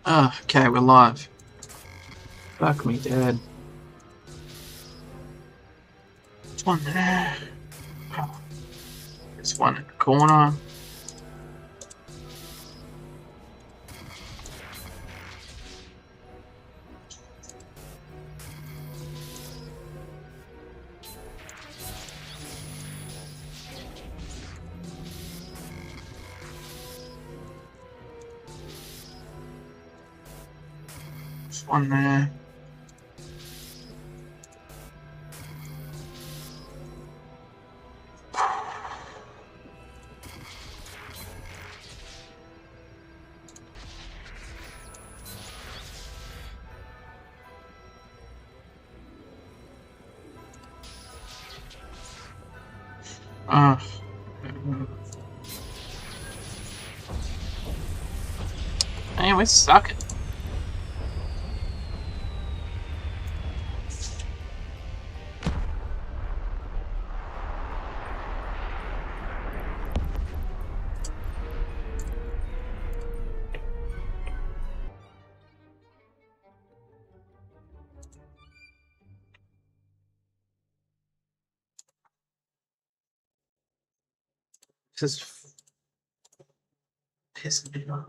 Oh, okay, we're live. Fuck me, dead. There's one there. Oh, there's one in the corner. There's one there. Oh. Man, we're sucking. This is pissing me off.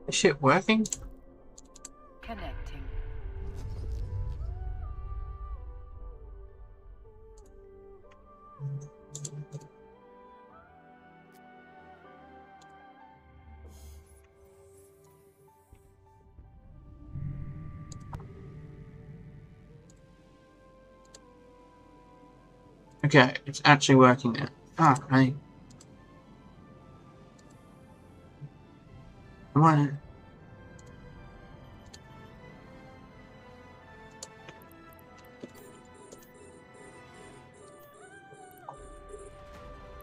Is shit working? Connecting. Okay, it's actually working now. Ah, hey. Come on.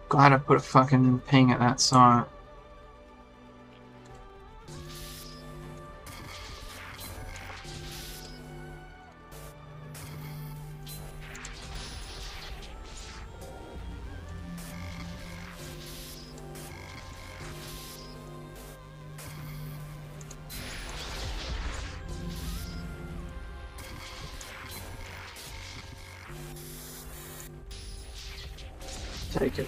Glad I put a fucking ping at that site. Take it.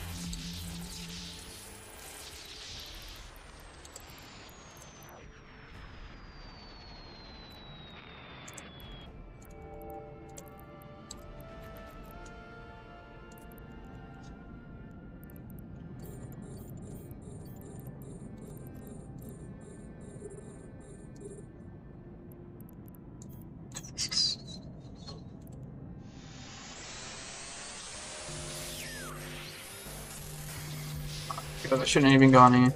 God, I shouldn't have even gone in.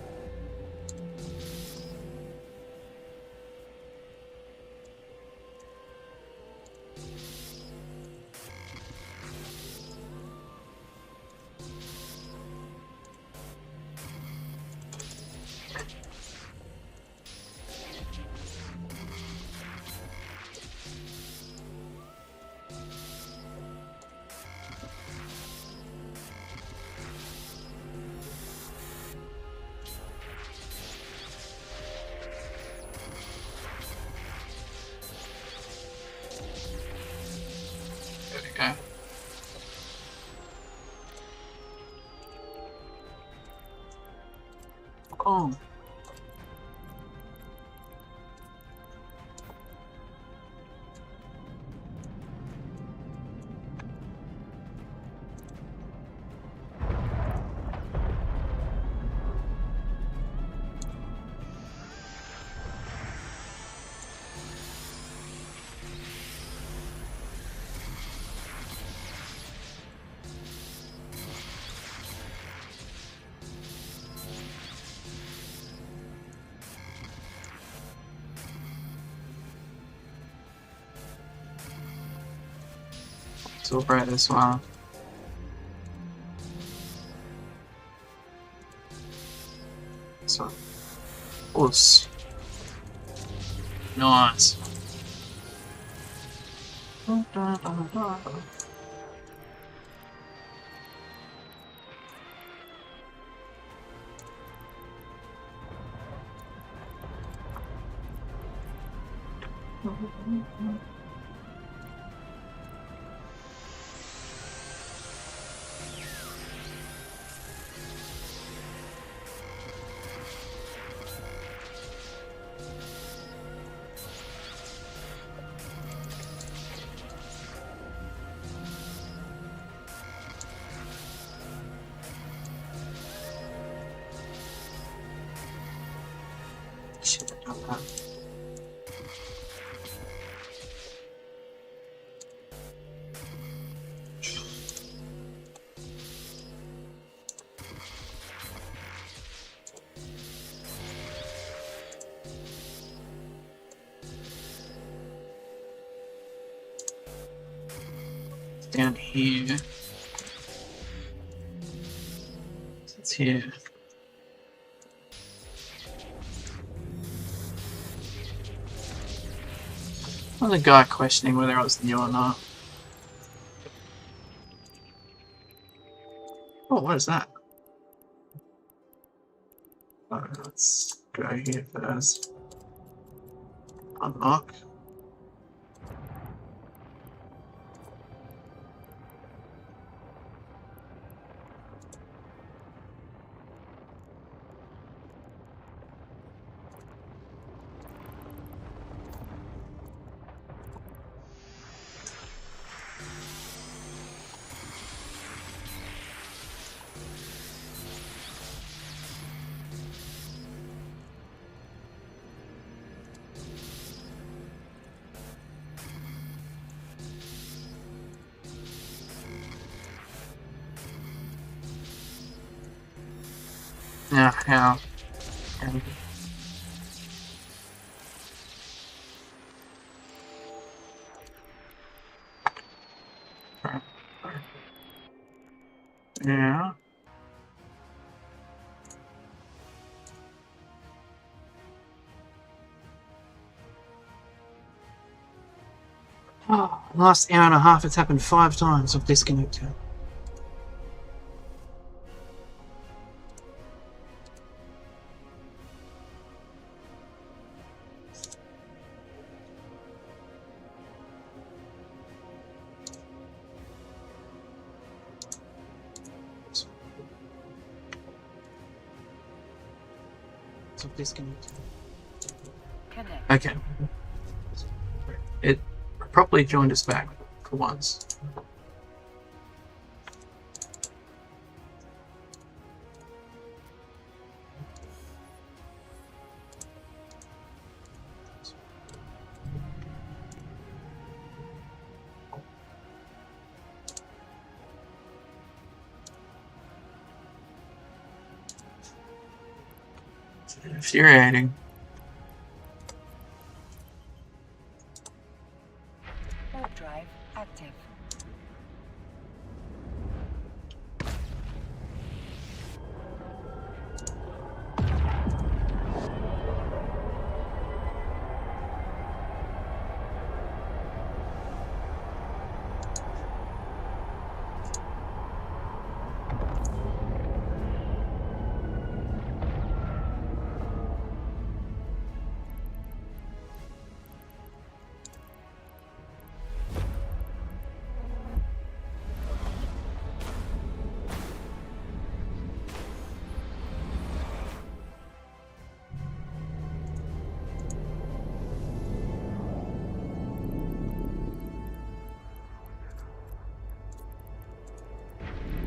So bright this one. So, us. Nice. Shit, I don't know. Down here. It's here. Well, the guy questioning whether I was new or not. Oh, what is that? Oh, let's go here first. Unlock. Yeah, how? Yeah. Oh, last hour and a half, it's happened 5 times. I've disconnected. So disconnected. Connect. Okay. It properly joined us back for once. It's infuriating. Warp drive active.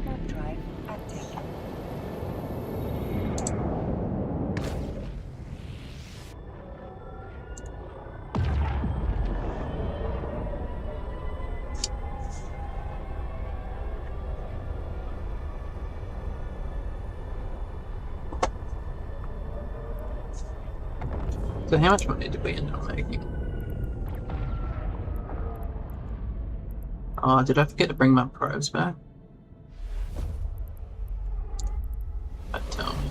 Warp drive active. So how much money did we end up making? Oh, did I forget to bring my probes back? Tell me.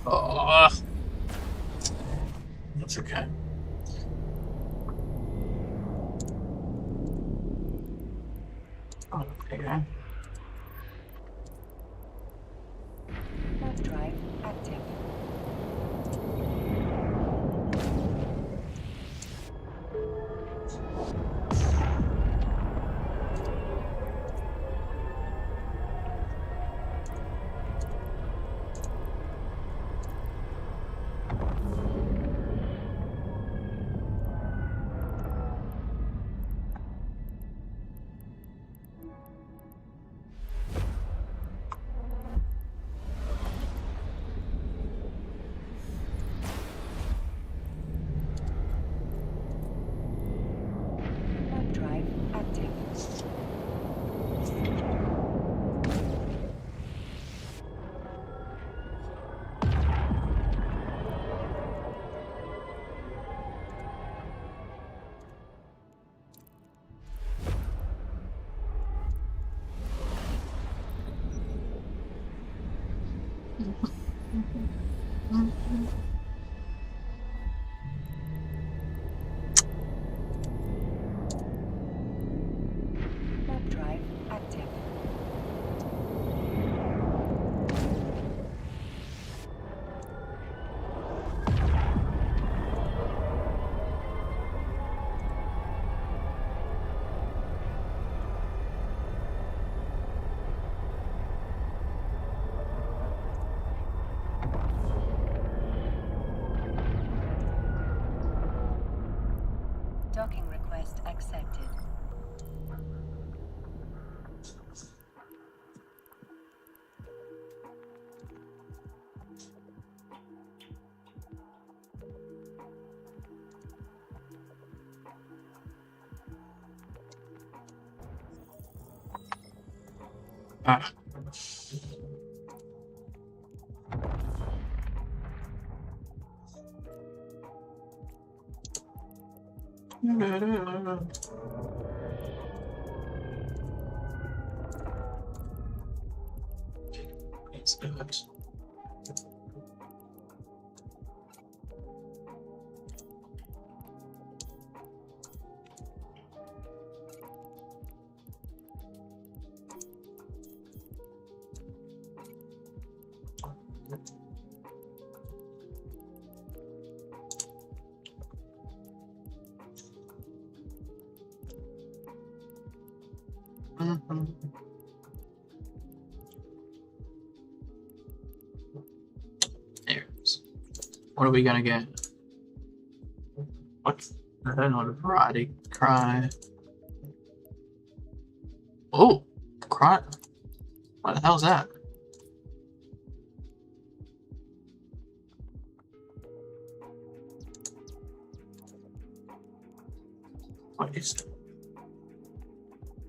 Oh, that's okay. Oh, okay. Warp drive active. Warp drive active. Warp drive active. Docking request accepted. Ah. Let's do it. There it is. What are we gonna get? What? I don't know. Variety cry. Oh, cry. What the hell's that? What is it?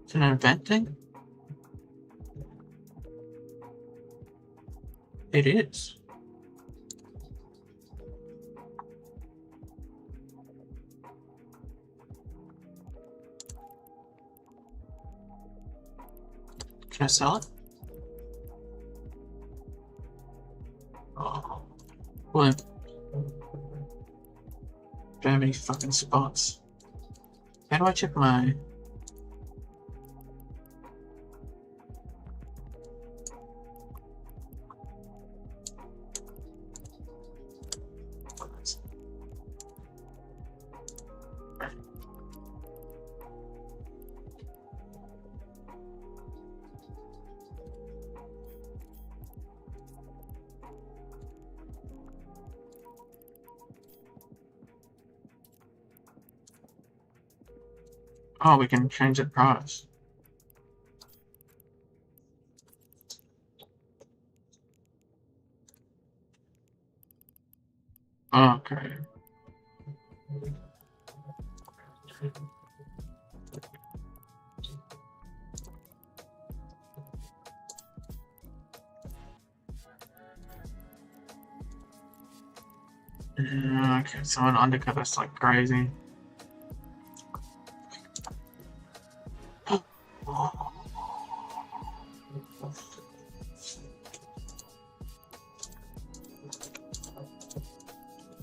It's an event thing? It is. Can I sell it? Oh. Well, don't have any fucking spots. How do I check my... Oh, we can change the price. Okay. Okay, so an undercut that's like crazy.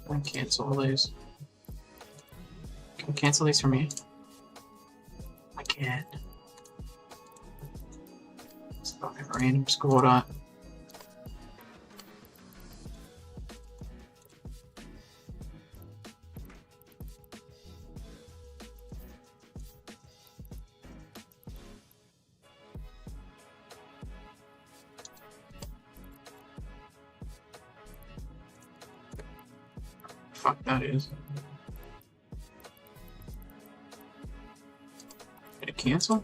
I can cancel these. Can you cancel these for me? I can't. It's fucking random score dot. Fuck that is. Did it cancel?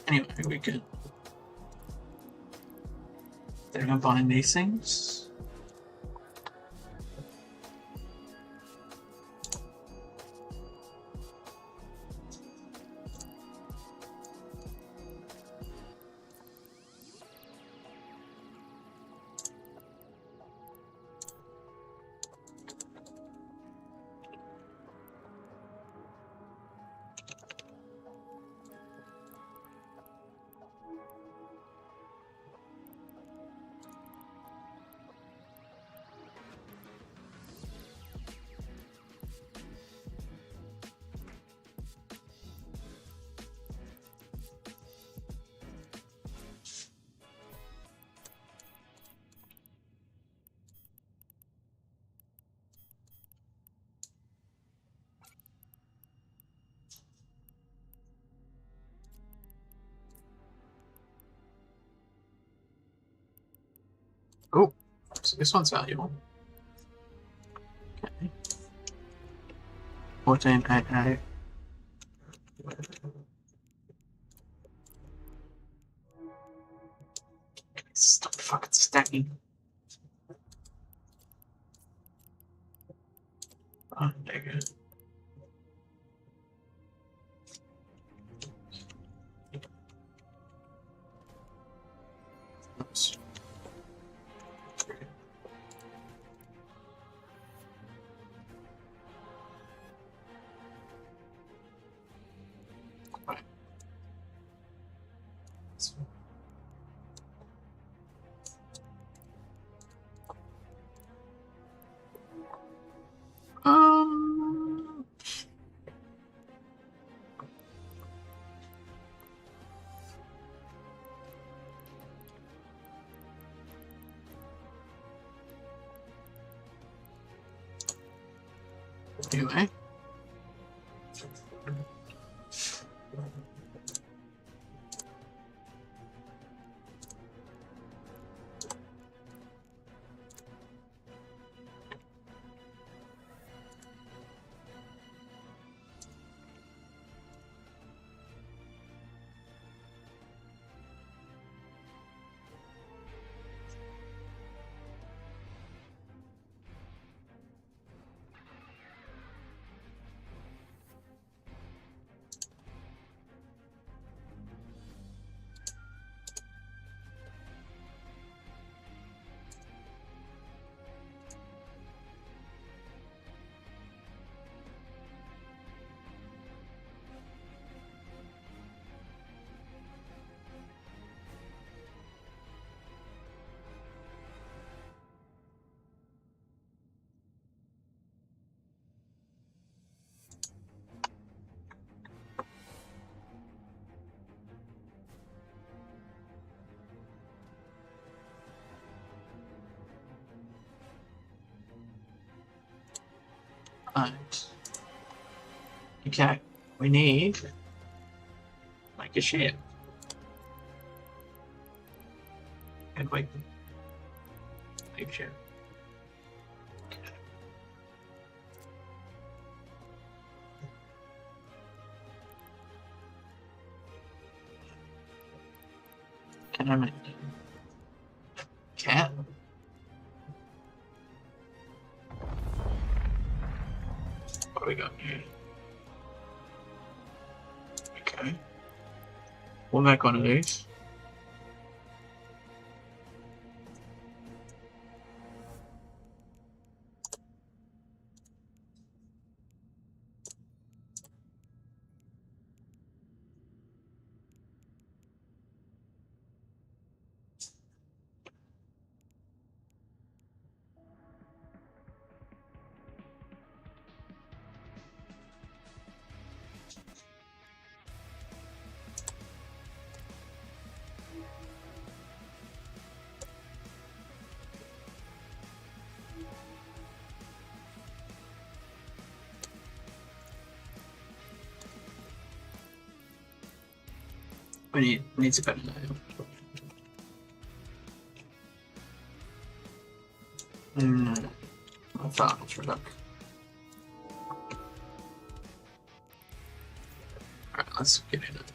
Anyway, we could. They're gonna bind these things. Oh, so this one's valuable. Okay. 1488. Stop fucking stacking. Oh, there you go. Oops. Right. Um. Anyway. Right. Okay. We need like a ship. And wait. Leave ship. Can I make cat? What do we got here? Okay. We'll make one of these. We need to go to now. I thought it was look. Alright, let's get in it.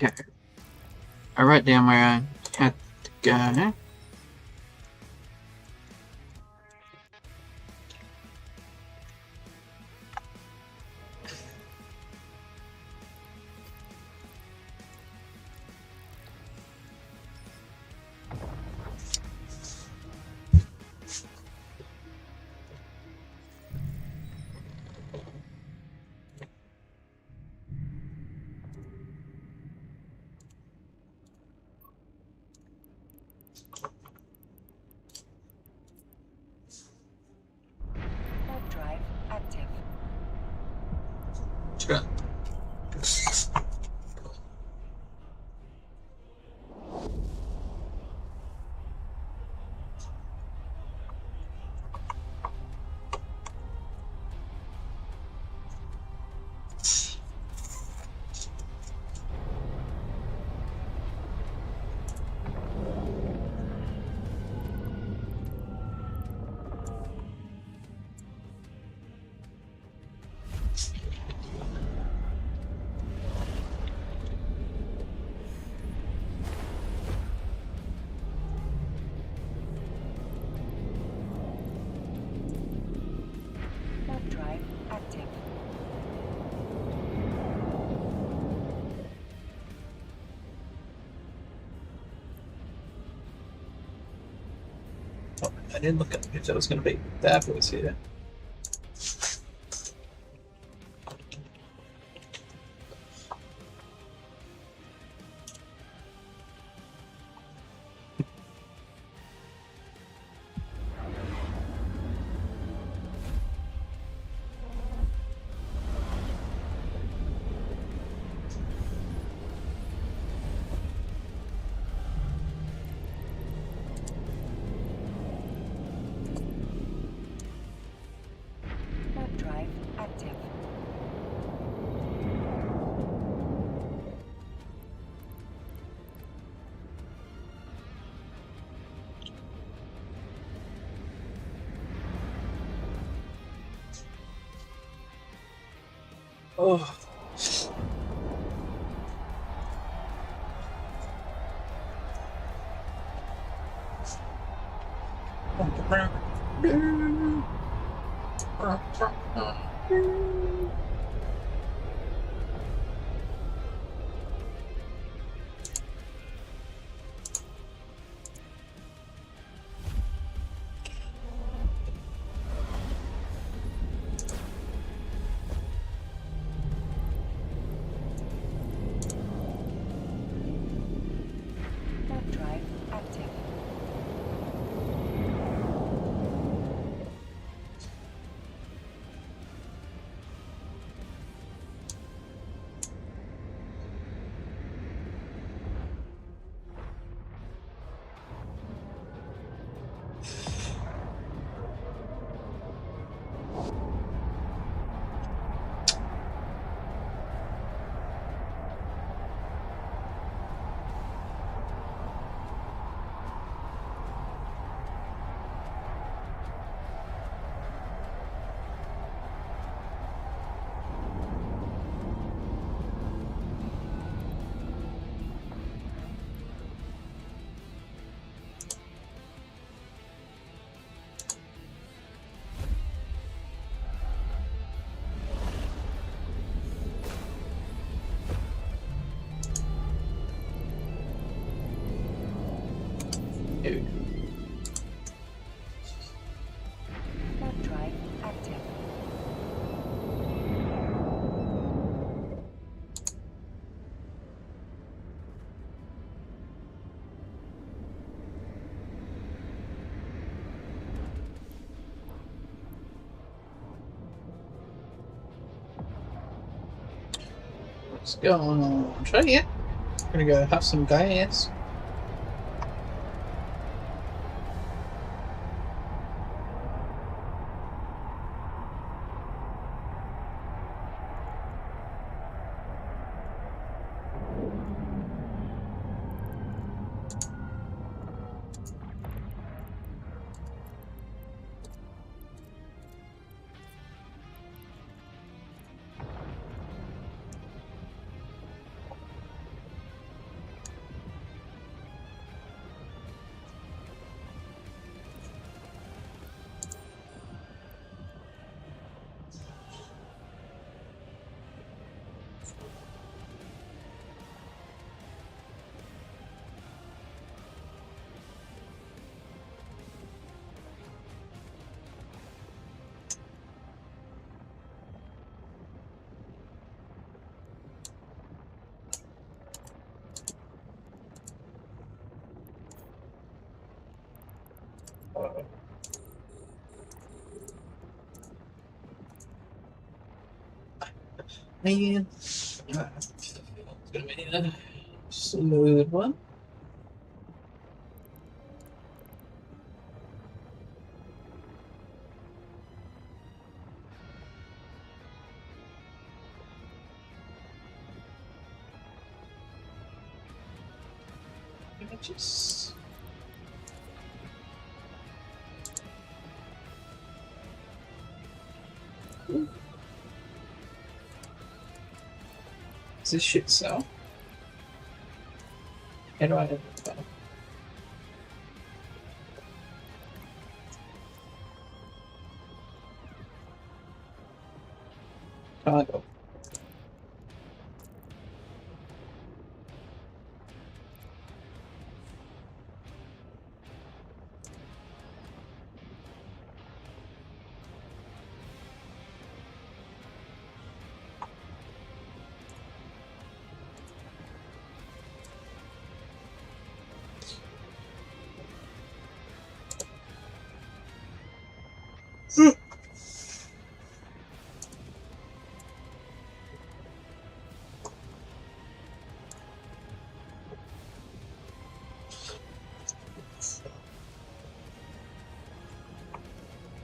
Okay. I wrote down where I had to go. Warp drive active. Sure. Warp drive active. Oh, I didn't look at if there was going to be bad boys here. Warp drive active. Oh. Warp drive active. Here we go. Warp drive active. Let's go. Try it. Gonna go have some gas. Man, it's gonna be a smooth one. Just is this shit so? How do I have it? Cargo.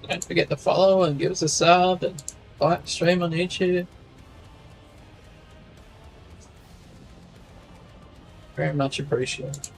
Don't forget to follow and give us a sub and like stream on YouTube. Very much appreciated.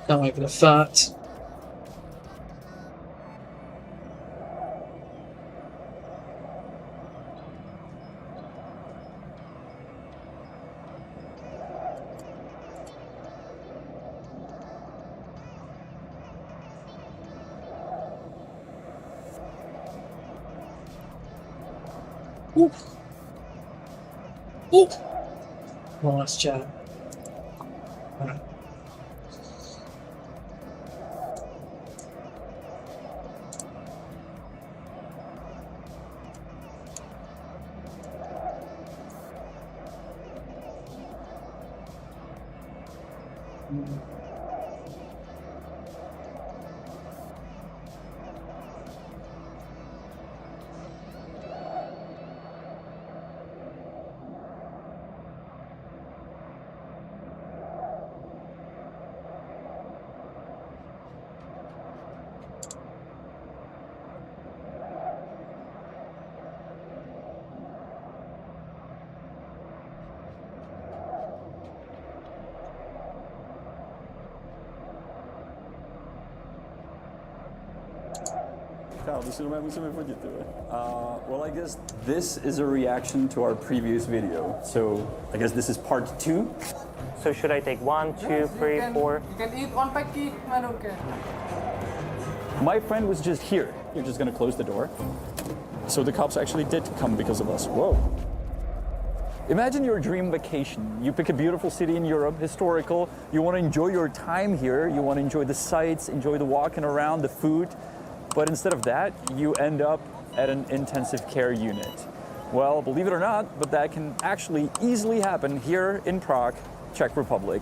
Can't wait for the fart. Ooh. Ooh. Nice job. Alright. Kámo, to si doma musíme fotit, well, I guess this is a reaction to our previous video. So I guess this is part 2. So should I take 1, 2, 3, 4? You can eat one packet, I don't care. My friend was just here. You're just gonna close the door. So the cops actually did come because of us. Whoa. Imagine your dream vacation. You pick a beautiful city in Europe, historical. You want to enjoy your time here. You want to enjoy the sights, enjoy the walking around, the food. But instead of that, you end up at an intensive care unit. Well, believe it or not, but that can actually easily happen here in Prague, Czech Republic.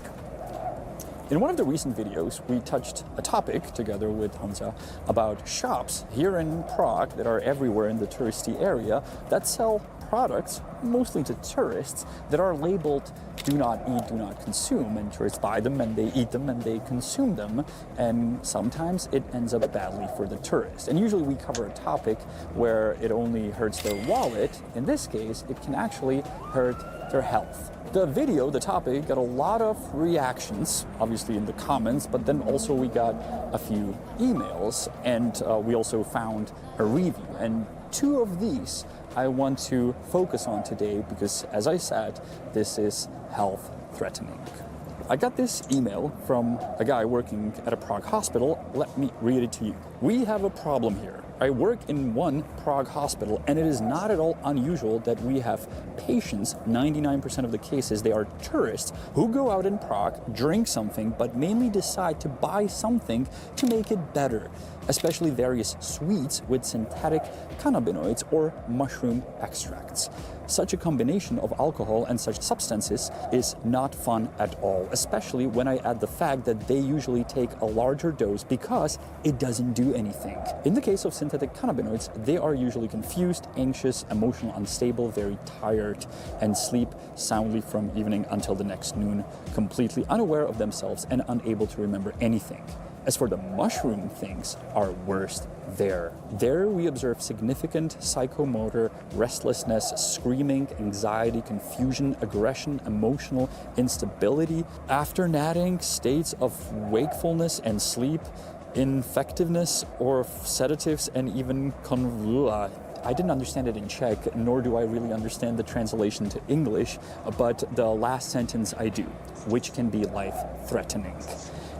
In one of the recent videos, we touched a topic together with Honza about shops here in Prague that are everywhere in the touristy area that sell products, mostly to tourists, that are labeled do not eat, do not consume, and tourists buy them and they eat them and they consume them, and sometimes it ends up badly for the tourist. And usually we cover a topic where it only hurts their wallet. In this case, it can actually hurt their health. The video, the topic, got a lot of reactions, obviously in the comments, but then also we got a few emails, and we also found a review. And 2 of these I want to focus on today because, as I said, this is health threatening. I got this email from a guy working at a Prague hospital. Let me read it to you. We have a problem here. I work in one Prague hospital, and it is not at all unusual that we have patients, 99% of the cases, they are tourists who go out in Prague, drink something, but mainly decide to buy something to make it better, especially various sweets with synthetic cannabinoids or mushroom extracts. Such a combination of alcohol and such substances is not fun at all, especially when I add the fact that they usually take a larger dose because it doesn't do anything. In the case of synthetic cannabinoids, they are usually confused, anxious, emotional, unstable, very tired, and sleep soundly from evening until the next noon, completely unaware of themselves and unable to remember anything. As for the mushroom things, are worst there. There we observe significant psychomotor restlessness, screaming, anxiety, confusion, aggression, emotional instability, after natting, states of wakefulness and sleep, ineffectiveness or sedatives, and even I didn't understand it in Czech, nor do I really understand the translation to English, but the last sentence I do, which can be life-threatening.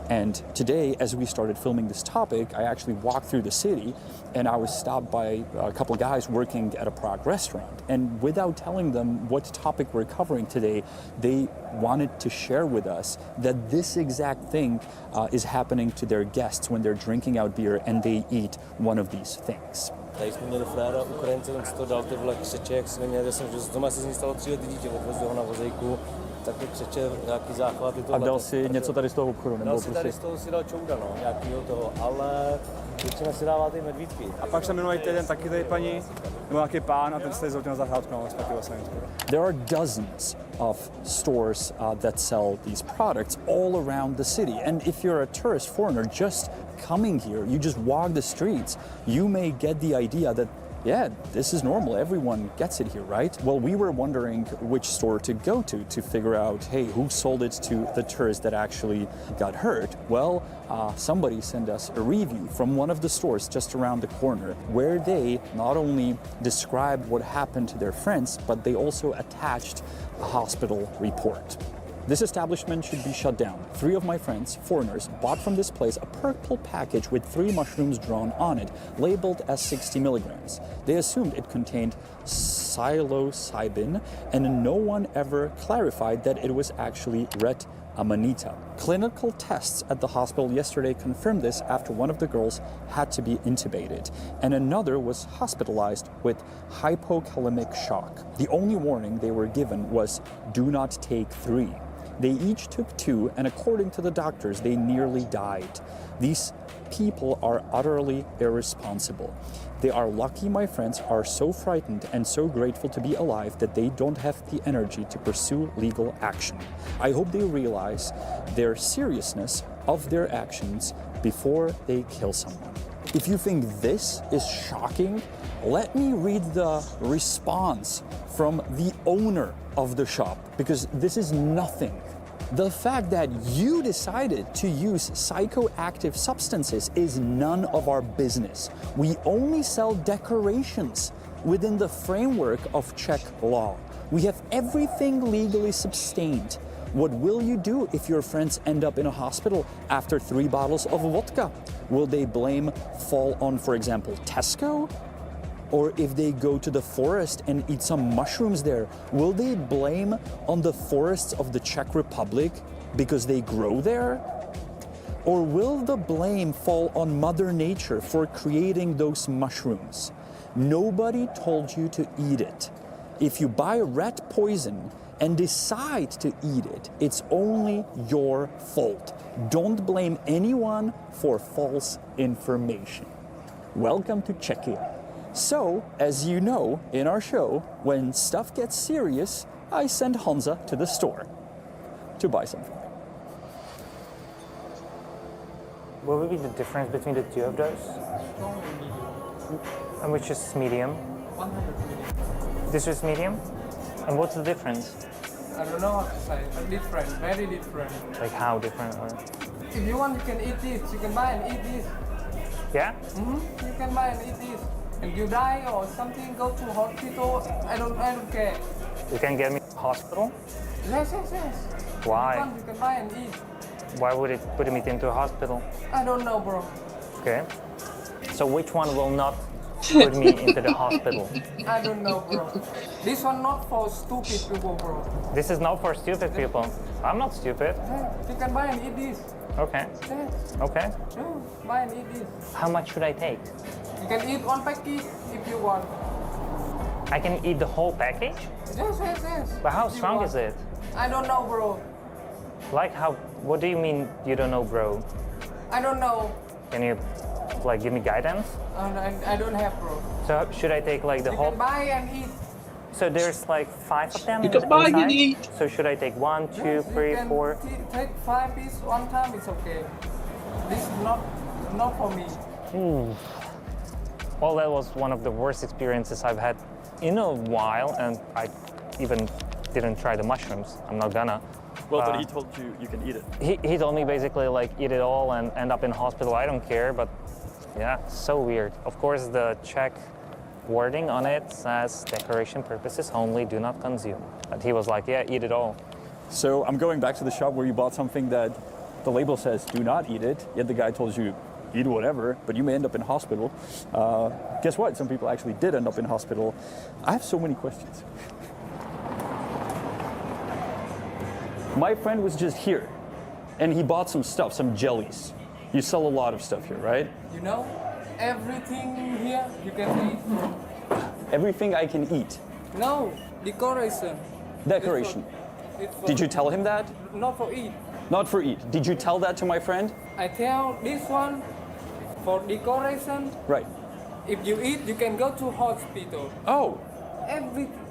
And today, as we started filming this topic, I actually walked through the city and I was stopped by a couple of guys working at a Prague restaurant. And without telling them what topic we're covering today, they wanted to share with us that this exact thing is happening to their guests when they're drinking out beer and they eat one of these things. Tady jsme měli fréra Ukrajince, ten si to dal ty vole křeče, jak svině, že doma se z ní stalo 3letý dítě, odvezl ho na vozejku, tak to křeče, nějaký záchvaty. A dal si něco tady z toho obchodu? Dal si tady z toho si dal čouda, no, nějakýho toho, ale většina si dává ty medvídky. A pak jsem minulý týden taky tady paní, nebo nějaký pán a ten se tady zautil na zahrádku, no, zpátky vlastně. There are dozens of stores that sell these products all around the city. And if you're a tourist foreigner just coming here, you just walk the streets, you may get the idea that, yeah, this is normal. Everyone gets it here, right? Well, we were wondering which store to go to figure out, hey, who sold it to the tourist that actually got hurt? Well, somebody sent us a review from one of the stores just around the corner where they not only described what happened to their friends, but they also attached a hospital report. This establishment should be shut down. 3 of my friends, foreigners, bought from this place a purple package with 3 mushrooms drawn on it, labeled as 60 milligrams. They assumed it contained psilocybin, and no one ever clarified that it was actually red amanita. Clinical tests at the hospital yesterday confirmed this after one of the girls had to be intubated, and another was hospitalized with hypokalemic shock. The only warning they were given was, do not take 3. They each took 2, and according to the doctors, they nearly died. These people are utterly irresponsible. They are lucky my friends are so frightened and so grateful to be alive that they don't have the energy to pursue legal action. I hope they realize their seriousness of their actions before they kill someone. If you think this is shocking, let me read the response from the owner of the shop, because this is nothing The fact that you decided to use psychoactive substances is none of our business. We only sell decorations within the framework of Czech law. We have everything legally sustained. What will you do if your friends end up in a hospital after 3 bottles of vodka? Will they blame fall on, for example, Tesco? Or if they go to the forest and eat some mushrooms there, will they blame on the forests of the Czech Republic because they grow there? Or will the blame fall on Mother Nature for creating those mushrooms? Nobody told you to eat it. If you buy rat poison and decide to eat it, it's only your fault. Don't blame anyone for false information. Welcome to Czechia. So, as you know, in our show, when stuff gets serious, I send Honza to the store to buy something. What would be the difference between the two of those? And which is medium? 100 This is medium? And what's the difference? I don't know how to say, but different, very different. Like how different? Or... If you want, you can eat this. You can buy and eat this. Yeah? You can buy and eat this. If you die or something, go to hospital. I don't care. You can get me hospital? Yes. Why? If you want, you can buy and eat. Why would it put me into a hospital? I don't know, bro. Okay. So which one will not put me into the hospital? I don't know, bro. This one not for stupid people, bro. This is not for stupid people. I'm not stupid. Yeah, you can buy and eat this. Okay. Yeah, Okay. buy and eat this. How much should I take? You can eat 1 packet if you want. I can eat the whole package? Yes. But how If you strong want. is it? I don't know, bro. Like how, what do you mean you don't know, bro? I don't know. Can you like give me guidance? I don't have, bro. So should I take like the You whole, can buy and eat. so there's like 5 of them You can buy and inside? eat. So should I take 1, 2, Yes, 3, you can 4? Take 5 pieces one time, it's okay. This is not for me. Well, that was one of the worst experiences I've had in a while, and I even didn't try the mushrooms. I'm not gonna. Well, but he told you you can eat it. He told me basically like eat it all and end up in hospital. I don't care, but yeah, so weird. Of course, the Czech wording on it says decoration purposes only, do not consume. But he was like, yeah, eat it all. So I'm going back to the shop where you bought something that the label says do not eat it, yet the guy told you eat whatever, but you may end up in hospital. Guess what? Some people actually did end up in hospital. I have so many questions. My friend was just here, and he bought some stuff, some jellies. You sell a lot of stuff here, right? You know, everything here you can eat. Everything I can eat. No, decoration. Decoration. It's for, Did you tell him that? Not for eat. Not for eat. Did you tell that to my friend? I tell this one for decoration. Right. If you eat, you can go to hospital. Oh,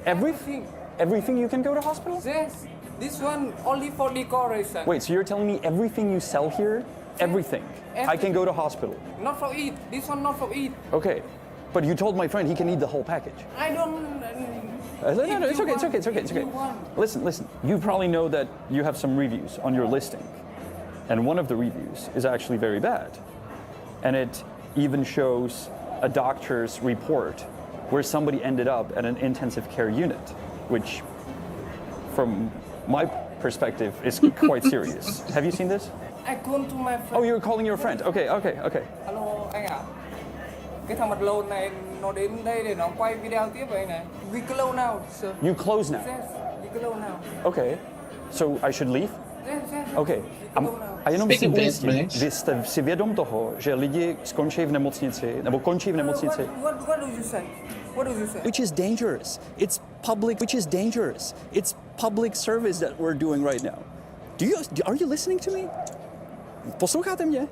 Everything. everything you can go to hospital? Yes. This one only for decoration. Wait, so you're telling me everything you sell here, everything, I can go to hospital? Not for eat. This one not for eat. Okay, but you told my friend he can eat the whole package. I don't. No, it's okay. Listen, you probably know that you have some reviews on your listing. And one of the reviews is actually very bad. And it even shows a doctor's report where somebody ended up at an intensive care unit, which from my perspective is quite serious. Have you seen this? I call to my friend. Oh, you're calling your friend. Okay. Alo anh ạ. Cái thằng mặt lồn này nó đến đây để nó quay video tiếp với anh này. We close now, sir. You close now. Yes, we close now. Okay. So I should leave? Yes. Okay. A jenom Speak musím in ujistit, English. vy jste si vědom toho, že lidi skončí v nemocnici, nebo končí v nemocnici, What do you say? What do you say? which is dangerous. It's public service that we're doing right now. Are you listening to me? Posloucháte mě?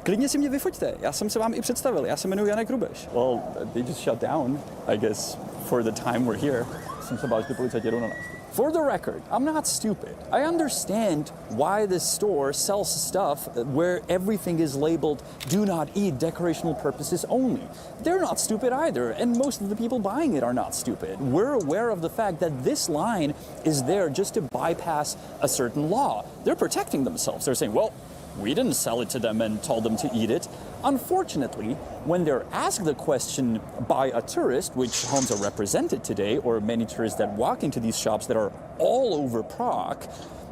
Klidně si mě vyfoťte. Já jsem se vám i představil. Já se jmenuji Janek Rubeš. Well, they just shut down, I guess, for the time we're here. Jsem se bál, že ty policajti jdou na nás. For the record, I'm not stupid. I understand why this store sells stuff where everything is labeled "do not eat, decorational purposes only." They're not stupid either, and most of the people buying it are not stupid. We're aware of the fact that this line is there just to bypass a certain law. They're protecting themselves. They're saying, well, we didn't sell it to them and told them to eat it. Unfortunately, when they're asked the question by a tourist, which Honza represented today, or many tourists that walk into these shops that are all over Prague,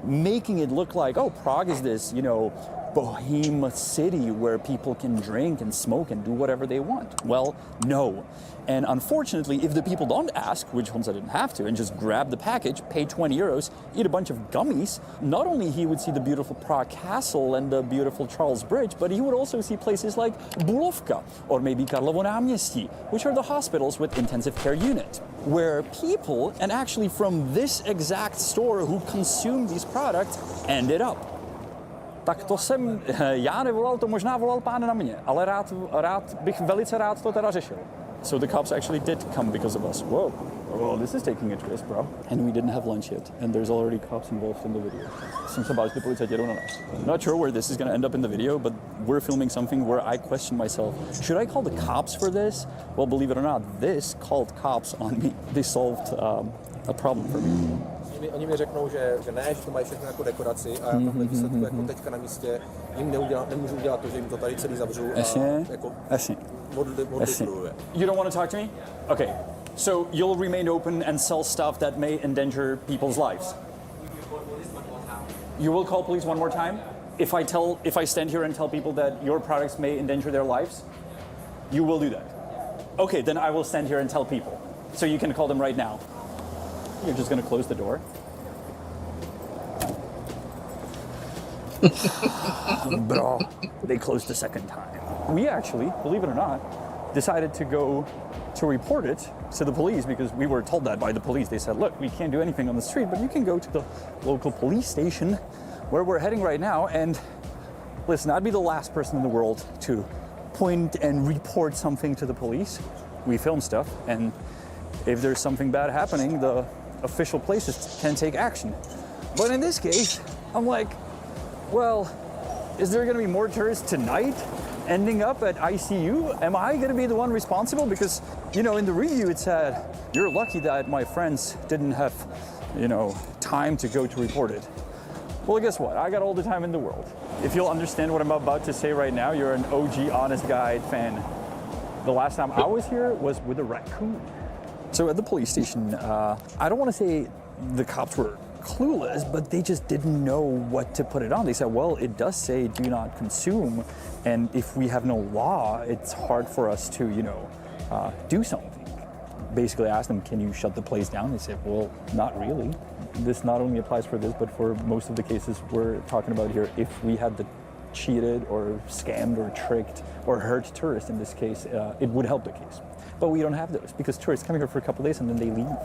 making it look like, oh, Prague is this, boheme city where people can drink and smoke and do whatever they want. Well, no. And unfortunately, if the people don't ask, which Honza didn't have to, and just grab the package, pay 20 euros, eat a bunch of gummies, not only he would see the beautiful Prague Castle and the beautiful Charles Bridge, but he would also see places like Bulovka or maybe Karlovo náměstí, which are the hospitals with intensive care unit, where people, and actually from this exact store who consumed these products, ended up. Tak to jsem já nevolal, to možná volal pán na mě, ale rád bych velice rád to teda řešil. So the cops actually did come because of us. Whoa, well, this is taking a twist, bro. And we didn't have lunch yet, and there's already cops involved in the video. Jsem se bál, že ty policajti jedou na nás. Not sure where this is going to end up in the video, but we're filming something where I question myself. Should I call the cops for this? Well, believe it or not, this called cops on me. They solved a problem for me. Oni mi řeknou, že ne, že to mají všechno jako dekoraci a já tam výsledku jako teďka na místě jim nemůžu udělat to, že jim to tady celý zavřu a jako modlit. You don't want to talk to me? Okay, so you'll remain open and sell stuff that may endanger people's lives. You will call police one more time? If I stand here and tell people that your products may endanger their lives, you will do that. Okay, then I will stand here and tell people. So you can call them right now. You're just going to close the door. Bro, they closed the second time. We actually, believe it or not, decided to go to report it to the police because we were told that by the police. They said, look, we can't do anything on the street, but you can go to the local police station where we're heading right now. And listen, I'd be the last person in the world to point and report something to the police. We film stuff, and if there's something bad happening, the official places can take action. But in this case, I'm like, well, is there going to be more tourists tonight ending up at ICU? Am I going to be the one responsible? Because, in the review it said, you're lucky that my friends didn't have, time to go to report it. Well, guess what? I got all the time in the world. If you'll understand what I'm about to say right now, you're an OG Honest Guide fan. The last time I was here was with a raccoon. So at the police station, I don't want to say the cops were clueless, but they just didn't know what to put it on. They said, well, it does say do not consume, and if we have no law, it's hard for us to, do something. Basically, I asked them, can you shut the place down? They said, well, not really. This not only applies for this, but for most of the cases we're talking about here. If we had cheated or scammed or tricked or hurt tourists in this case, it would help the case. But we don't have those because tourists come here for a couple of days and then they leave,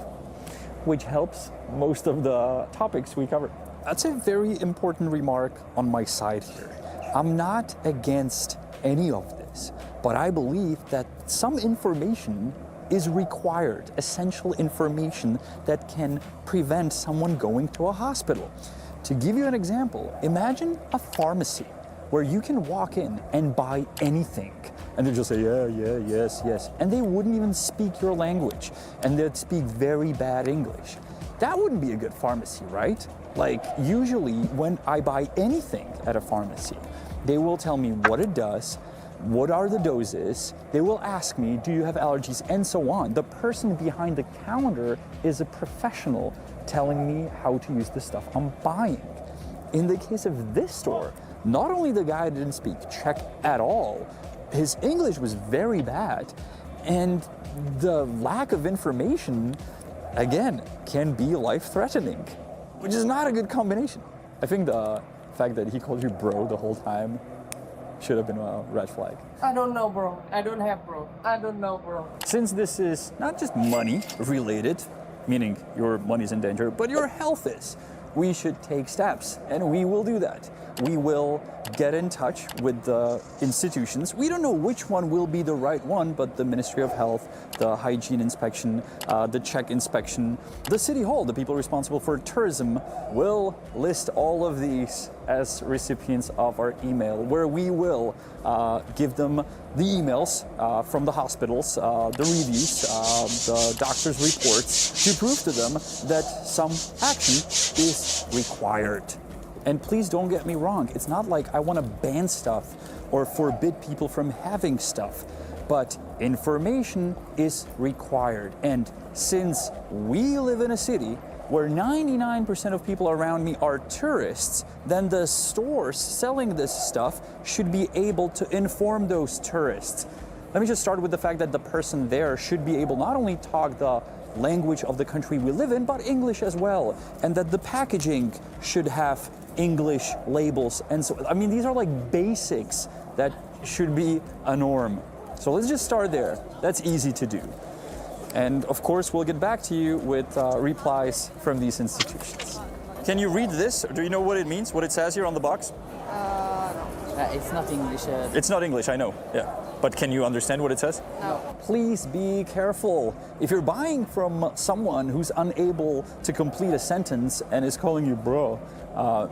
which helps most of the topics we cover. That's a very important remark on my side here. I'm not against any of this, but I believe that some information is required, essential information that can prevent someone going to a hospital. To give you an example, imagine a pharmacy where you can walk in and buy anything. And they'll just say, yes. And they wouldn't even speak your language. And they'd speak very bad English. That wouldn't be a good pharmacy, right? Like, usually when I buy anything at a pharmacy, they will tell me what it does, what are the doses, they will ask me, do you have allergies, and so on. The person behind the counter is a professional telling me how to use the stuff I'm buying. In the case of this store, not only the guy didn't speak Czech at all, his English was very bad, and the lack of information, again, can be life-threatening, which is not a good combination. I think the fact that he called you bro the whole time should have been a red flag. I don't know, bro. I don't have, bro. I don't know, bro. Since this is not just money related, meaning your money's in danger, but your health is. we should take steps, and we will do that. We will get in touch with the institutions. We don't know which one will be the right one, but the Ministry of Health, the hygiene inspection, the Czech inspection, the City Hall, the people responsible for tourism, will list all of these as recipients of our email, where we will give them the emails from the hospitals, the reviews, the doctor's reports, to prove to them that some action is required. And please don't get me wrong, it's not like I want to ban stuff or forbid people from having stuff, but information is required. And since we live in a city where 99% of people around me are tourists, then the stores selling this stuff should be able to inform those tourists. Let me just start with the fact that the person there should be able not only talk the language of the country we live in, but English as well, and that the packaging should have English labels. And so, I mean, these are like basics that should be a norm. So let's just start there. That's easy to do. And of course, we'll get back to you with replies from these institutions. Can you read this? Do you know what it means, what it says here on the box? It's not English. It's not English, I know, yeah. But can you understand what it says? No. Please be careful. If you're buying from someone who's unable to complete a sentence and is calling you bro,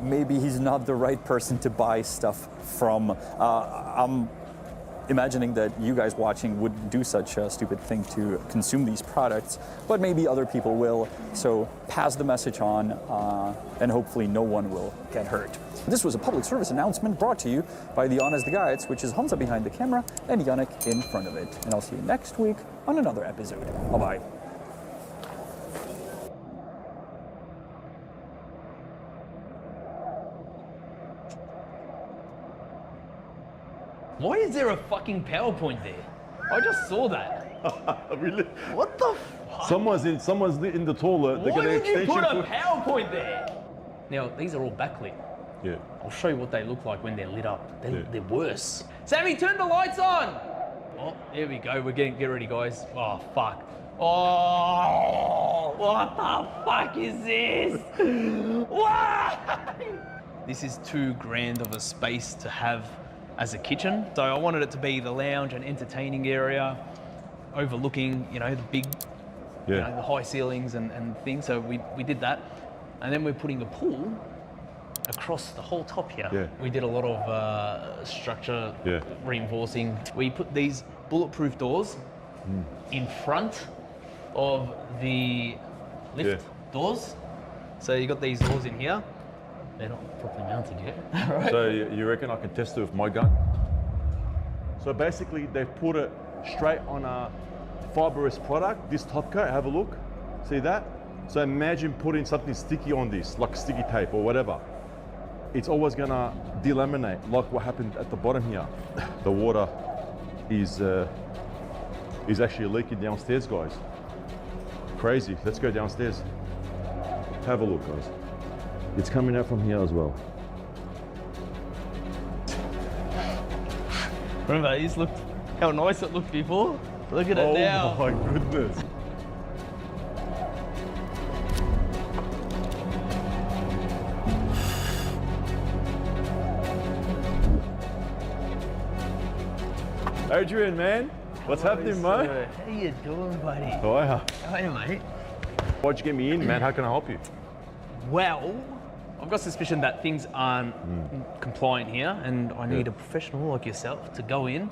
maybe he's not the right person to buy stuff from. I'm imagining that you guys watching would do such a stupid thing to consume these products, but maybe other people will. So pass the message on, and hopefully no one will get hurt. This was a public service announcement brought to you by The Honest Guides, which is Honza behind the camera and Yannick in front of it. And I'll see you next week on another episode. Bye-bye. Why is there a fucking PowerPoint there? I just saw that. Really? What the fuck? Someone's in the toilet. They Why got an would you extension put a cord. PowerPoint there? Now, these are all backlit. Yeah. I'll show you what they look like when they're lit up. Yeah. They're worse. Sammy, turn the lights on! Oh, there we go. We're getting, get ready, guys. Oh, fuck. Oh, what the fuck is this? Why? This is too grand of a space to have as a kitchen. So I wanted it to be the lounge and entertaining area, overlooking, you know, the big, you know, the high ceilings and things. So we did that. And then we're putting a pool across the whole top here. Yeah. We did a lot of structure reinforcing. We put these bulletproof doors in front of the lift doors. So you got these doors in here. They're not properly mounted yet. Right. So you reckon I can test it with my gun? So basically they've put it straight on a fibrous product, this top coat, have a look. See that? So imagine putting something sticky on this, like sticky tape or whatever. It's always gonna delaminate, like what happened at the bottom here. The water is actually leaking downstairs, guys. Crazy. Let's go downstairs. Have a look, guys. It's coming out from here as well. Remember, these looked how nice it looked before. Look at it now. Oh my goodness. Adrian, man, what's happening, mate? How you doing, buddy? Oh, yeah. How are you, mate? Why'd you get me in, man? How can I help you? Well, I've got suspicion that things aren't compliant here, and I need a professional like yourself to go in,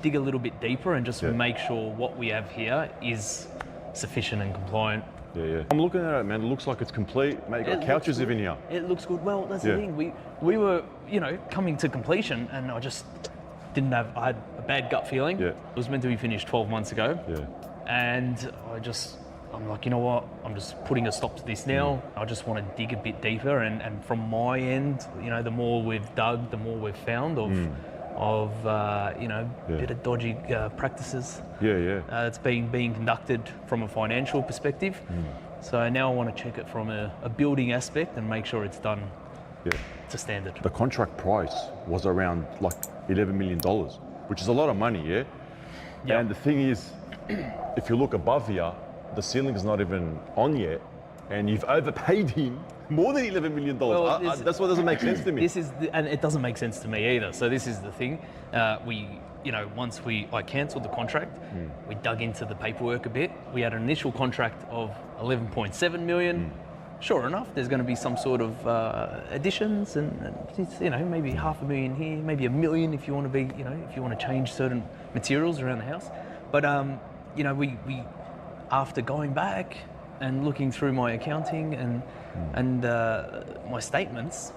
dig a little bit deeper, and just make sure what we have here is sufficient and compliant. Yeah. I'm looking at it, man. It looks like it's complete. Mate, you got couches even here. It looks good. Well, that's the thing. We were, you know, coming to completion, and I just didn't have. I had a bad gut feeling. Yeah. It was meant to be finished 12 months ago. Yeah. And I'm like, you know what? I'm just putting a stop to this now. I just want to dig a bit deeper, and from my end, you know, the more we've dug, the more we've found of you know, a bit of dodgy practices. It's being conducted from a financial perspective. So now I want to check it from a building aspect and make sure it's done to standard. The contract price was around like $11 million, which is a lot of money, yeah? And the thing is, if you look above here, the ceiling is not even on yet, and you've overpaid him more than $11 million. That's what doesn't make sense to me. And it doesn't make sense to me either. So this is the thing. Once I cancelled the contract, we dug into the paperwork a bit. We had an initial contract of 11.7 million. Sure enough, there's going to be some sort of additions, and maybe $500,000 here, maybe $1 million if you want to be, if you want to change certain materials around the house. But we after going back and looking through my accounting and my statements,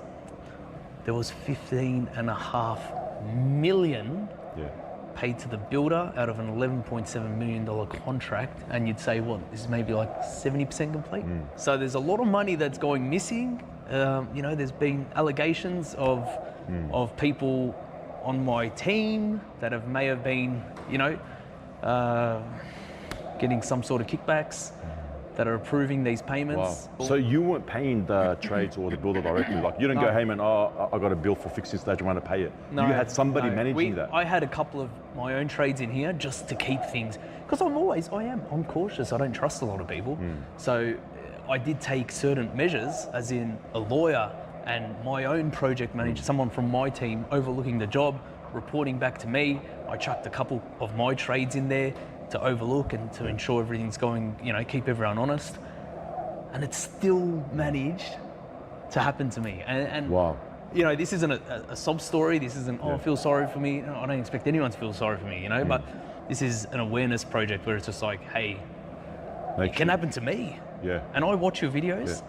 there was $15.5 million paid to the builder out of an $11.7 million contract, and you'd say, well, this is maybe like 70% complete. So there's a lot of money that's going missing. There's been allegations of people on my team that may have been, getting some sort of kickbacks that are approving these payments. Wow. So you weren't paying the trades or the builder directly? Like you didn't go, hey man, I got a bill for fixing stage, I want to pay it. No, you had somebody managing that. I had a couple of my own trades in here just to keep things, because I'm cautious, I don't trust a lot of people. So I did take certain measures, as in a lawyer and my own project manager, someone from my team overlooking the job, reporting back to me. I chucked a couple of my trades in there to overlook and to ensure everything's going, keep everyone honest. And it's still managed to happen to me. And wow. This isn't a sob story. This isn't, feel sorry for me. No, I don't expect anyone to feel sorry for me, but this is an awareness project where it's just like, hey, it can happen to me. Yeah. And I watch your videos.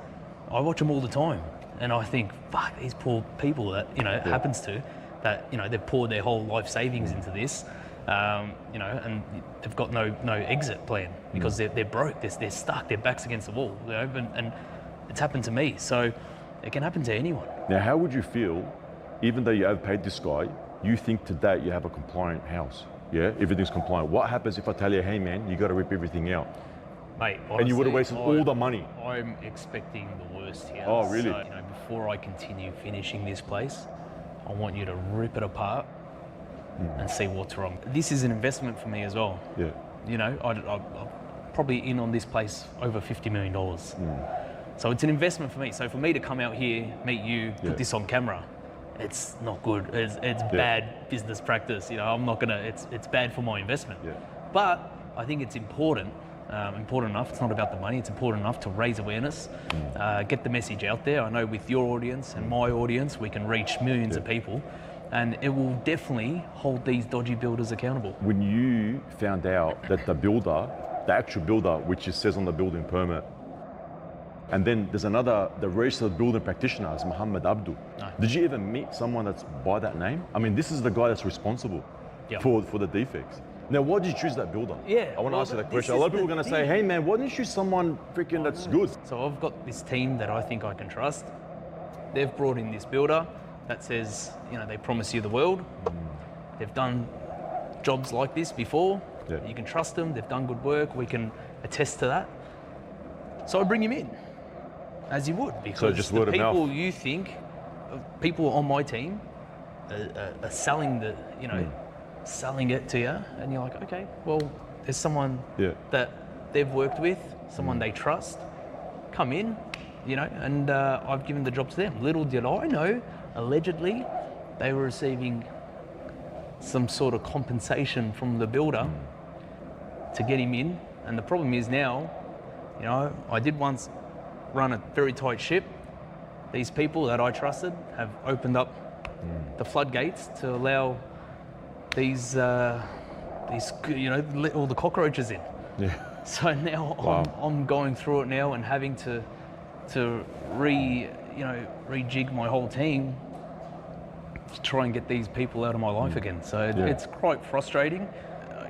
I watch them all the time. And I think, fuck, these poor people that, it happens to, that, they've poured their whole life savings into this. And they've got no exit plan because they're broke, they're stuck, their back's against the wall, and it's happened to me. So it can happen to anyone. Now, how would you feel, even though you overpaid this guy, you think today you have a compliant house? Yeah, everything's compliant. What happens if I tell you, hey man, you got to rip everything out? Mate, honestly, and you would have wasted all the money. I'm expecting the worst here. Oh, really? So, before I continue finishing this place, I want you to rip it apart and see what's wrong. This is an investment for me as well. Yeah. I'm probably in on this place over $50 million. So it's an investment for me. So for me to come out here, meet you, put this on camera, it's not good. It's bad business practice. I'm not gonna. It's bad for my investment. Yeah. But I think it's important. Important enough. It's not about the money. It's important enough to raise awareness, get the message out there. I know with your audience and my audience, we can reach millions of people. And it will definitely hold these dodgy builders accountable. When you found out that the actual builder, which it says on the building permit, and then there's the registered building practitioner is Muhammad Abdu. No. Did you ever meet someone that's by that name? I mean, this is the guy that's responsible for the defects. Now, why did you choose that builder? Yeah. I want to ask you that question. A lot of people are going to say, hey man, why didn't you choose someone freaking that's good? So I've got this team that I think I can trust. They've brought in this builder that says, they promise you the world. They've done jobs like this before. Yeah. You can trust them. They've done good work. We can attest to that. So I bring him in, as you would, because just the word of people mouth. you think, people on my team are selling selling it to you, and you're like, okay, well, there's someone that they've worked with, someone they trust. Come in, and I've given the job to them. Little did I know, allegedly, they were receiving some sort of compensation from the builder to get him in. And the problem is now, I did once run a very tight ship. These people that I trusted have opened up the floodgates to allow these let all the cockroaches in. Yeah. So now I'm going through it now and having to rejig my whole team to try and get these people out of my life again. So it's quite frustrating.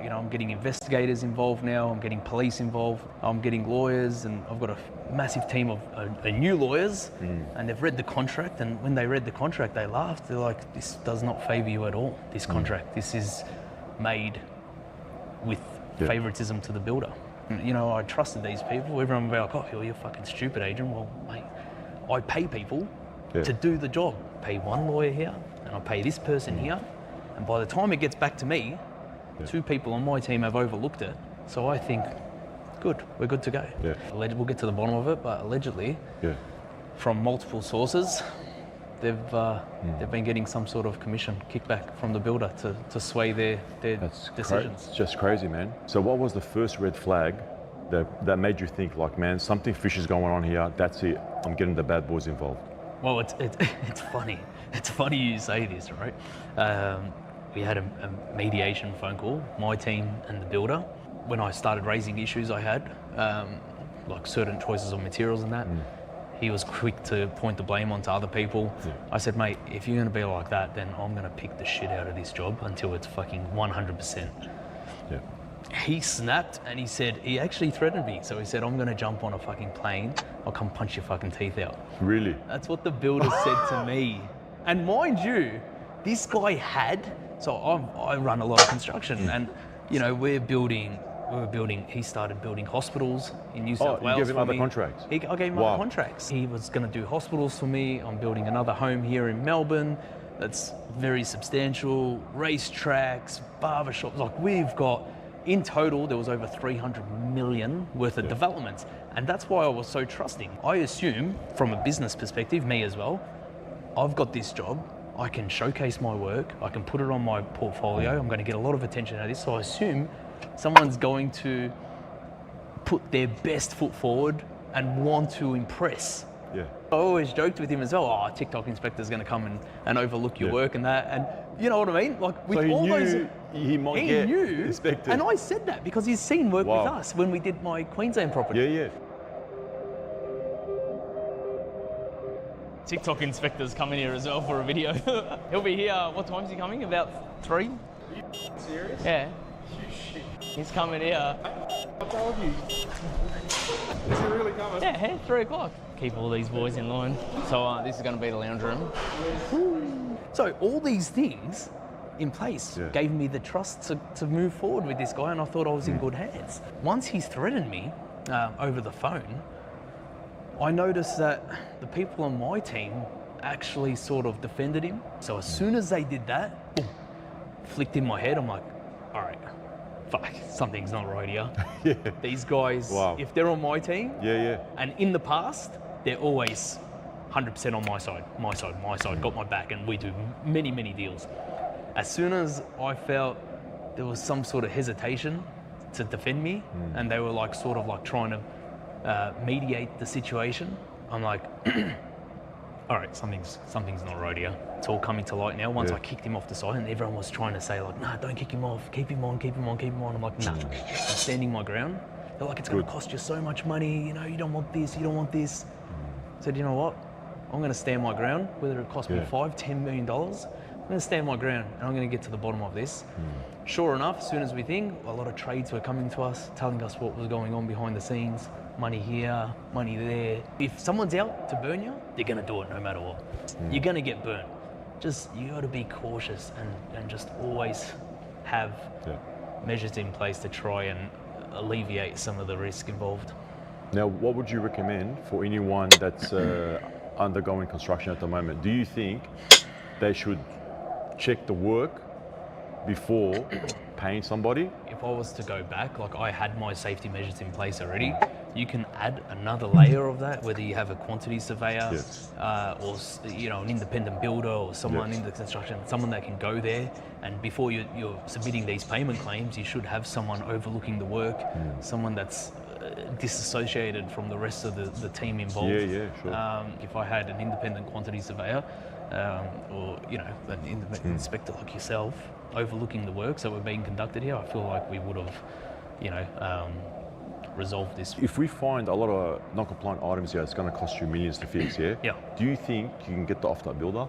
I'm getting investigators involved now. I'm getting police involved. I'm getting lawyers, and I've got a massive team of new lawyers. And they've read the contract. And when they read the contract, they laughed. They're like, "This does not favour you at all. This contract. This is made with favouritism to the builder." And, I trusted these people. Everyone would be like, "Oh, you're fucking stupid, Adrian." Well, mate, I pay people to do the job. I pay one lawyer here, and I pay this person here. And by the time it gets back to me, 2 people on my team have overlooked it. So I think, good. We're good to go. Yeah. We'll get to the bottom of it, but allegedly, from multiple sources, they've been getting some sort of commission kickback from the builder to sway their decisions. It's just crazy, man. So what was the first red flag that made you think like, man, something fishy is going on here, that's it, I'm getting the bad boys involved? Well, it's funny. It's funny you say this, right? We had a mediation phone call, my team and the builder. When I started raising issues I had, like certain choices of materials and that, he was quick to point the blame onto other people. I said, mate, if you're gonna be like that, then I'm gonna pick the shit out of this job until it's fucking 100%. Yeah. He snapped and he said, he actually threatened me. So he said, I'm gonna jump on a fucking plane, I'll come punch your fucking teeth out. Really? That's what the builder said to me. And mind you, this guy so I run a lot of construction and, you know, he started building hospitals in New South Wales. You gave him other contracts? I gave him other contracts. He was going to do hospitals for me. I'm building another home here in Melbourne that's very substantial, racetracks, barbershops. Like we've got, in total, there was over 300 million worth of developments. And that's why I was so trusting. I assume, from a business perspective, me as well, I've got this job. I can showcase my work. I can put it on my portfolio. I'm going to get a lot of attention out of this. So I assume someone's going to put their best foot forward and want to impress. Yeah. I always joked with him as well, TikTok inspector's going to come and overlook your work and that. And you know what I mean? Like with so he all knew those, he might get inspected. And I said that because he's seen work with us when we did my Queensland property. Yeah. TikTok inspector's coming here as well for a video. He'll be here, what time is he coming? About 3? Serious? Yeah. He's coming here. I told you. Is he really coming? Yeah, 3 o'clock. Keep all these boys in line. So this is going to be the lounge room. So all these things in place gave me the trust to move forward with this guy, and I thought I was in good hands. Once he threatened me over the phone, I noticed that the people on my team actually sort of defended him. So as soon as they did that, boom, flicked in my head, I'm like, all right, fuck, something's not right here. These guys, if they're on my team, and in the past, they're always 100% on my side, got my back, and we do many, many deals. As soon as I felt there was some sort of hesitation to defend me, and they were like sort of like trying to mediate the situation, I'm like, all right, something's not right here. It's all coming to light now. Once I kicked him off the side, and everyone was trying to say like, nah, don't kick him off, keep him on. I'm like, nah, I'm standing my ground. They're like, it's going to cost you so much money, you know, you don't want this. I said, you know what? I'm going to stand my ground, whether it costs me $5-10 million. I'm going to stand my ground, and I'm going to get to the bottom of this. Sure enough, as soon as we think, a lot of trades were coming to us, telling us what was going on behind the scenes. Money here, money there. If someone's out to burn you, they're going to do it no matter what. You're going to get burnt. Just, you got to be cautious and just always have measures in place to try and alleviate some of the risk involved. Now, what would you recommend for anyone that's undergoing construction at the moment? Do you think they should check the work before paying somebody? If I was to go back, like I had my safety measures in place already, you can add another layer of that, whether you have a quantity surveyor or you know, an independent builder or someone in the construction, someone that can go there, and before you're submitting these payment claims, you should have someone overlooking the work, someone that's disassociated from the rest of the team involved. Sure. If I had an independent quantity surveyor or you know, an independent inspector like yourself overlooking the works that were being conducted here, I feel like we would have, you know, resolved this. If we find a lot of non-compliant items here, it's going to cost you millions to fix, do you think you can get off that builder?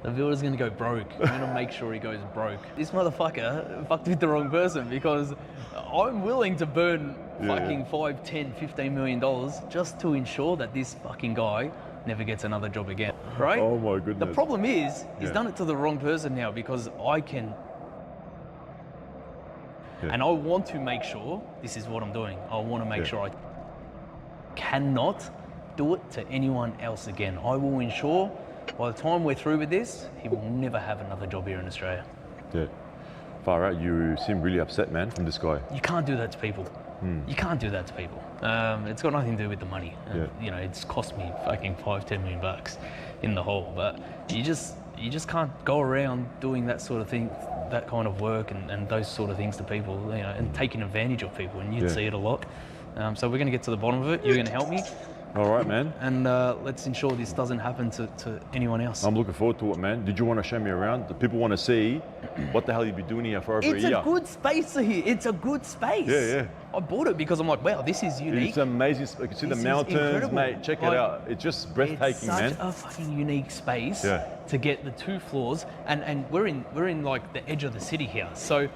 The builder's going to go broke. I'm going to make sure he goes broke. This motherfucker fucked with the wrong person, because I'm willing to burn fucking $5, $10, $15 million just to ensure that this fucking guy never gets another job again, right? Oh my goodness. The problem is, he's done it to the wrong person now, because I can, and I want to make sure this is what I'm doing. I want to make sure I cannot do it to anyone else again. I will ensure by the time we're through with this, he will never have another job here in Australia. Far out, you seem really upset, man, from this guy. You can't do that to people. You can't do that to people. It's got nothing to do with the money. You know, it's cost me fucking $5-10 million in the hole. But you just can't go around doing that sort of thing, that kind of work, and those sort of things to people. You know, and taking advantage of people, and you'd see it a lot. So we're going to get to the bottom of it. You're going to help me. All right, man. And let's ensure this doesn't happen to anyone else. I'm looking forward to it, man. Did you want to show me around? The people want to see what the hell you've been doing here for over a year. It's a good space here. It's a good space. Yeah. I bought it because I'm like, wow, this is unique. It's amazing. You can see the This is mountains, incredible. mate. Check it Like, out. It's just breathtaking, man. It's such a fucking unique space to get the 2 floors, and we're in like the edge of the city here. So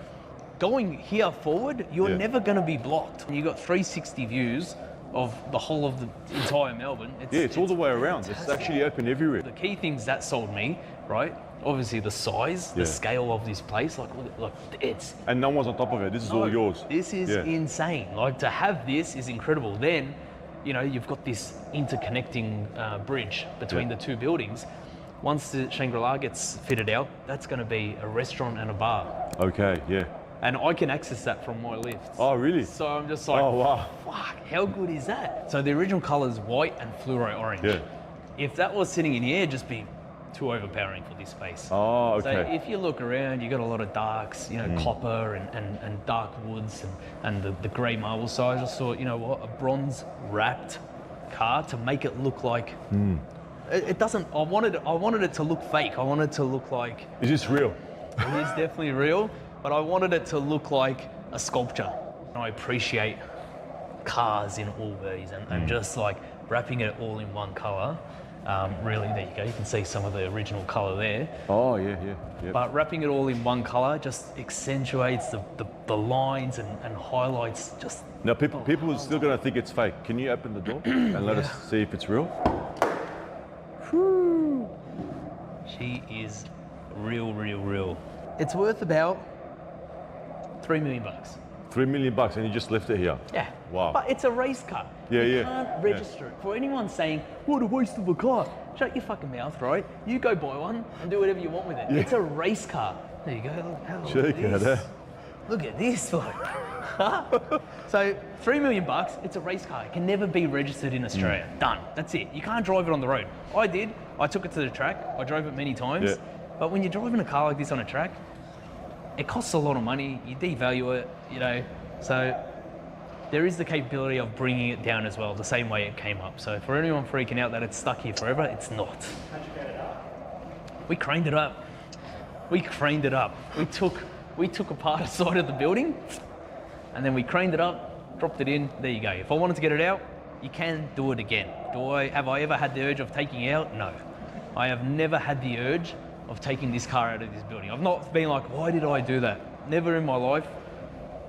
going here forward, you're never going to be blocked. You got 360 views of the whole of the entire Melbourne. It's all the way around. fantastic. It's actually open everywhere. The key things that sold me, right? Obviously the size, the scale of this place. Like, look, it's And no one's on top of it. This is all yours. This is insane. Like, to have this is incredible. Then, you know, you've got this interconnecting bridge between the 2 buildings. Once the Shangri-La gets fitted out, that's going to be a restaurant and a bar. Okay, yeah. And I can access that from my lift. Oh, really? So I'm just like, Oh, wow. fuck, how good is that? So the original color is white and fluoro orange. Yeah. If that was sitting in here, it'd just be too overpowering for this space. Oh, okay. So if you look around, you got a lot of darks, you know, copper and dark woods and the grey marble. So I just thought, you know what, a bronze wrapped car to make it look like, it doesn't, I wanted it to look fake. I wanted it to look like, Is this real? it is definitely real, but I wanted it to look like a sculpture. I appreciate cars in all these and just like wrapping it all in one color. Really, there you go. You can see some of the original color there. Oh, yeah. But wrapping it all in one color just accentuates the lines and highlights just. Now, people are still going to think it's fake. Can you open the door and let us see if it's real? Whew. She is real. It's worth about $3 million. $3 million, and you just left it here. Yeah. Wow. But it's a race car. Yeah, you yeah. can't register it. For anyone saying, what a waste of a car, shut your fucking mouth, right? You go buy one and do whatever you want with it. Yeah. It's a race car. There you go. Look, how Check it out. this. Look at this, bloke. So $3 million, it's a race car. It can never be registered in Australia. Done. That's it. You can't drive it on the road. I did. I took it to the track. I drove it many times. Yeah. But when you're driving a car like this on a track, it costs a lot of money. You devalue it, you know. So there is the capability of bringing it down as well, the same way it came up. So for anyone freaking out that it's stuck here forever, it's not. How'd you get it up? We craned it up. We took apart a side of the building, and then we craned it up, dropped it in. There you go. If I wanted to get it out, you can do it again. Have I ever had the urge of taking it out? No. I have never had the urge of taking this car out of this building. I've not been like, why did I do that? Never in my life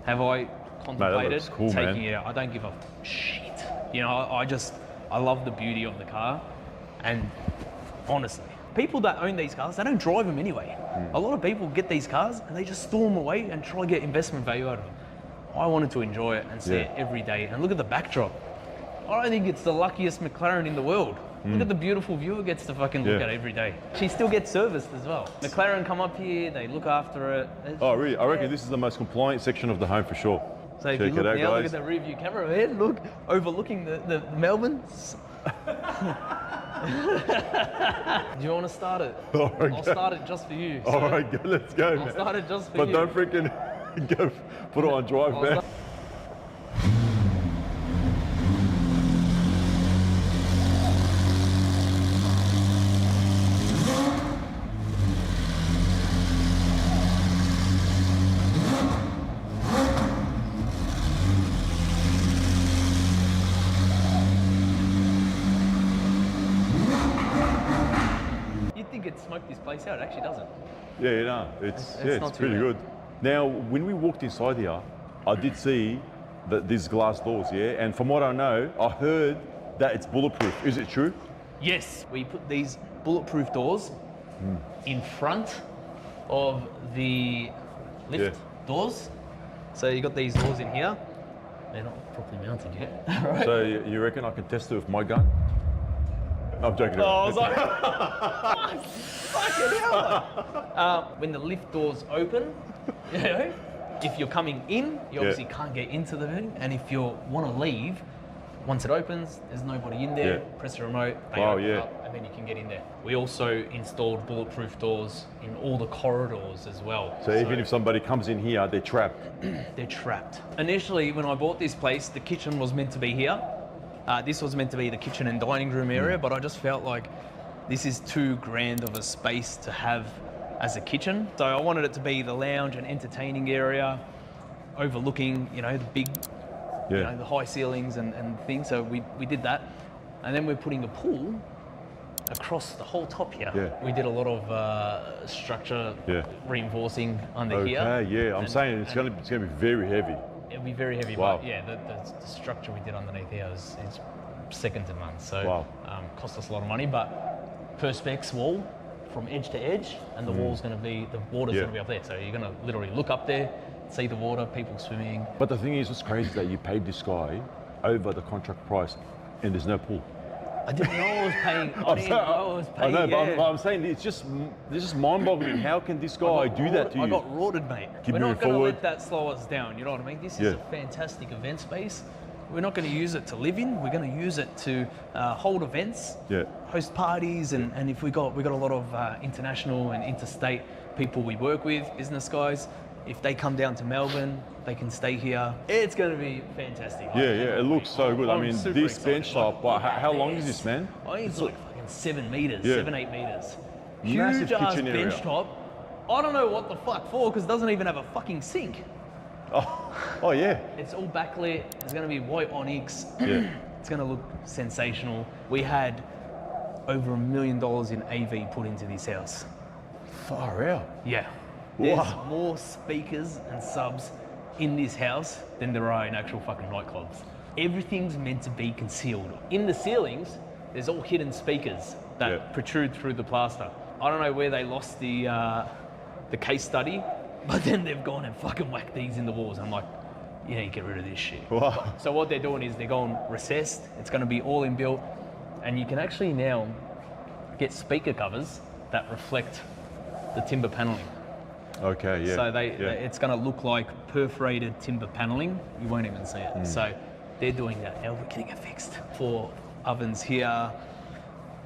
have I contemplated cool, taking man. it out. I don't give a shit. You know, I love the beauty of the car, and honestly, people that own these cars, they don't drive them anyway. A lot of people get these cars and they just store them away and try to get investment value out of them. I wanted to enjoy it and see it every day. And look at the backdrop. I don't think it's the luckiest McLaren in the world. Look at the beautiful view it gets to fucking look at every day. She still gets serviced as well. McLaren come up here, they look after it. Oh, really? I reckon this is the most compliant section of the home for sure. So if Check you look it out, now, look guys. at the rear view camera over here, look, overlooking the Melbourne. Do you want to start it? All right, I'll start it just for you. All right, go, let's go, man. I'll start it just for But you. don't freaking go put it on drive, I'll man. start- You'd think it'd smoke this place out, it actually doesn't. Yeah, you know, it's not too pretty bad. good. Now, when we walked inside here, I did see these glass doors, yeah? And from what I know, I heard that it's bulletproof. Is it true? Yes, we put these bulletproof doors in front of the lift doors. So you got these doors in here. They're not properly mounted yet. Right. So you reckon I can test it with my gun? I'm joking. Oh, I was like, fucking hell. When the lift doors open, You know, if you're coming in, you obviously can't get into the thing, and if you want to leave, once it opens, there's nobody in there. Press the remote, they open up, and then you can get in there. We also installed bulletproof doors in all the corridors as well. So even if somebody comes in here, they're trapped. They're trapped. Initially, when I bought this place, the kitchen was meant to be here. This was meant to be the kitchen and dining room area, but I just felt like this is too grand of a space to have as a kitchen. So I wanted it to be the lounge and entertaining area, overlooking, you know, the big, you know, the high ceilings and things. So we did that. And then we're putting a pool across the whole top here. We did a lot of structure reinforcing under here. Okay, yeah. I'm saying it's gonna be very heavy. It'll be very heavy, Wow. but yeah, the structure we did underneath here is second to none. So cost us a lot of money, but Perspex wall from edge to edge, and the wall's going to be, the water's going to be up there. So you're going to literally look up there, see the water, people swimming. But the thing is, what's crazy is that you paid this guy over the contract price, and there's no pool. I didn't know I was paying. I didn't know I was paying. I know, but I'm saying it's just mind-boggling. How can this guy do that to you? I got rorted, mate. Keep We're not moving going to forward. let that slow us down. You know what I mean? This is a fantastic event space. We're not going to use it to live in. We're going to use it to hold events, host parties, and if we got a lot of international and interstate people we work with, business guys. If they come down to Melbourne, they can stay here. It's going to be fantastic. It looks so good. I I'm mean, super this excited. bench top, wow, how long is this, man? I think it's like fucking 7 meters, Yeah. 7-8 meters. Massive Huge ass kitchen area. bench top. I don't know what the fuck for, because it doesn't even have a fucking sink. Oh yeah. It's all backlit. It's going to be white onyx. Yeah. It's going to look sensational. We had over $1 million in AV put into this house. Far out. Yeah. There's Wow. more speakers and subs in this house than there are in actual fucking nightclubs. Everything's meant to be concealed. In the ceilings, there's all hidden speakers that protrude through the plaster. I don't know where they lost the case study, but then they've gone and fucking whacked these in the walls. I'm like, you need to get rid of this shit. Wow. So what they're doing is they're going recessed. It's going to be all inbuilt, and you can actually now get speaker covers that reflect the timber paneling. Okay, yeah. So it's going to look like perforated timber paneling. You won't even see it. So they're doing that. Now we're getting it fixed. 4 ovens here,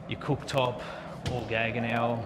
your cooktop, all Gaggenau,